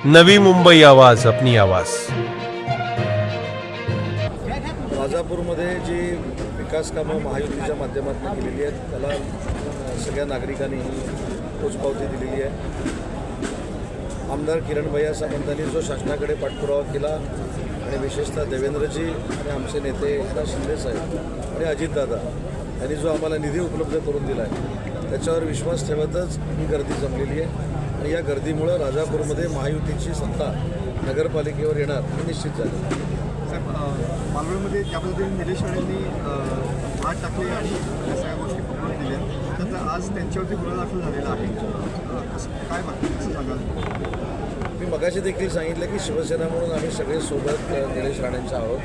नवी मुंबई आवाज, अपनी आवाज। राजापूरमध्ये जी विकास कामं महायुतीच्या माध्यमातून केलेली आहेत त्याला सगळ्या नागरिकांनी पोचपावती दिलेली आहे। आमदार किरण भैया सामंतांनी जो शासनाकडे पाठपुरावा केला आणि विशेषतः देवेंद्रजी आणि आमचे नेते एकनाथ शिंदे साहेब आणि अजितदादा यांनी जो आम्हाला निधी उपलब्ध करून दिला आहे त्याच्यावर विश्वास ठेवतच ही गर्दी जमलेली आहे आणि या गर्दीमुळं राजापूरमध्ये महायुतीची सत्ता नगरपालिकेवर येणार हे निश्चित झालं। मालवणमध्ये ज्या पद्धतीने निलेश राणेंनी हात टाकले आणि या सगळ्या गोष्टी पकडून दिल्या तर आज त्यांच्यावरती गुन्हा दाखल झालेला आहे। काय वाटतं, कसं सांगाल? मी मगाशी देखील सांगितलं की शिवसेना म्हणून आम्ही सगळे सोबत निलेश राणेंच्या आहोत।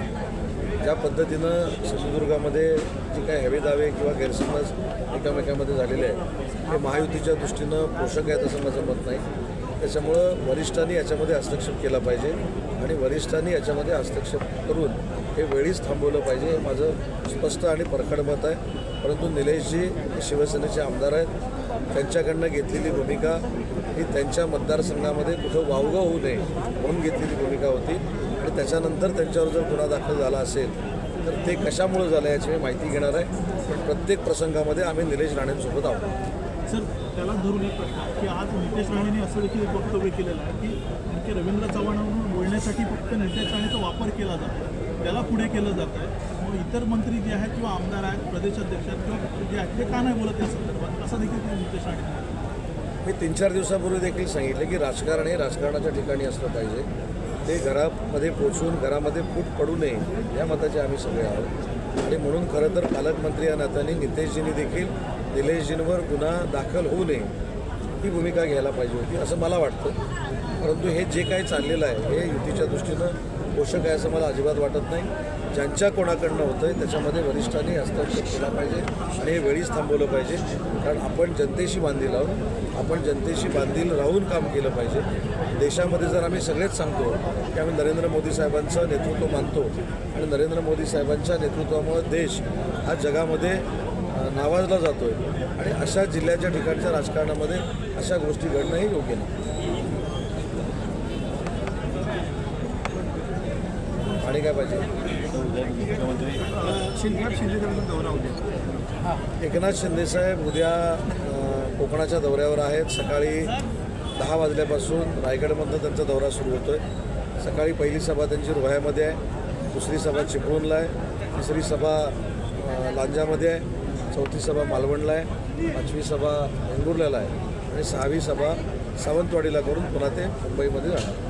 ज्या पद्धतीनं सिंधुदुर्गामध्ये जे काही हवे दावे किंवा गैरसमज एकामेकामध्ये झालेले आहे हे महायुतीच्या दृष्टीनं पोषक आहेत असं माझं मत नाही। त्याच्यामुळं वरिष्ठांनी याच्यामध्ये हस्तक्षेप केला पाहिजे आणि वरिष्ठांनी याच्यामध्ये हस्तक्षेप करून हे वेळीच थांबवलं पाहिजे हे माझं स्पष्ट आणि परखड मत आहे। परंतु निलेशजी शिवसेनेचे आमदार आहेत, त्यांच्याकडनं घेतलेली भूमिका ही त्यांच्या मतदारसंघामध्ये कुठं वावगं होऊ नये म्हणून घेतलेली भूमिका होती आणि त्याच्यानंतर त्यांच्यावर जर गुन्हा दाखल झाला असेल तर ते कशामुळे झालं याची मी माहिती घेणार आहे। पण प्रत्येक प्रसंगामध्ये आम्ही निलेश राणेंसोबत आहोत। सर, त्याला धरून एक प्रश्न की आज नितेश राणेंनी असं देखील एक वक्तव्य केलेलं आहे की रवींद्र चव्हाणांवर बोलण्यासाठी फक्त नितेश राणेचा वापर केला जातो, त्याला पुढे केलं जातं आहे। मग इतर मंत्री जे आहेत किंवा आमदार आहेत, प्रदेशाध्यक्ष आहेत किंवा जे आहेत ते का नाही बोलत या संदर्भात, असं देखील नितेश राणे। मी 3-4 दिवसापूर्वी देखील सांगितलं की राजकारण हे राजकारणाच्या ठिकाणी असलं पाहिजे, ते घरामध्ये पोचून घरामध्ये फूट पडू नये या मताचे आम्ही सगळे आहोत। आणि म्हणून खरं तर पालकमंत्री या नात्याने नितेशजींनी देखील निलेशजींवर गुन्हा दाखल होऊ नये ही भूमिका घ्यायला पाहिजे होती असं मला वाटतं। परंतु हे जे काही चाललेलं आहे हे युतीच्या दृष्टीनं पोषक आहे असं मला अजिबात वाटत नाही। ज्यांच्या कोणाकडनं होतं आहे त्याच्यामध्ये वरिष्ठांनी हस्तक्षेप केला पाहिजे आणि हे वेळीच थांबवलं पाहिजे, कारण आपण जनतेशी बांधील आहोत, आपण जनतेशी बांधील राहून काम केलं पाहिजे। देशामध्ये जर आम्ही सगळेच सांगतो की आम्ही नरेंद्र मोदी साहेबांचं नेतृत्व मानतो आणि नरेंद्र मोदी साहेबांच्या नेतृत्वामुळे देश हा जगामध्ये नावाजला जातो आहे आणि अशा जिल्ह्याच्या ठिकाणच्या राजकारणामध्ये अशा गोष्टी घडणं हे योग्य नाही। आणि काय पाहिजे? एकनाथ शिंदेसाहेब उद्या कोकणाच्या दौऱ्यावर आहेत। सकाळी 10 वाजल्यापासून रायगडमधनं त्यांचा दौरा सुरू होतो आहे। सकाळी पहिली सभा त्यांची रोह्यामध्ये आहे, दुसरी सभा चिपळूणला आहे, तिसरी सभा लांजामध्ये आहे, चौथी सभा मालवणला आहे, 5वी सभा वेंगुर्ल्याला आहे आणि 6वी सभा सावंतवाडीला करून पुन्हा ते मुंबईमध्ये जाणार।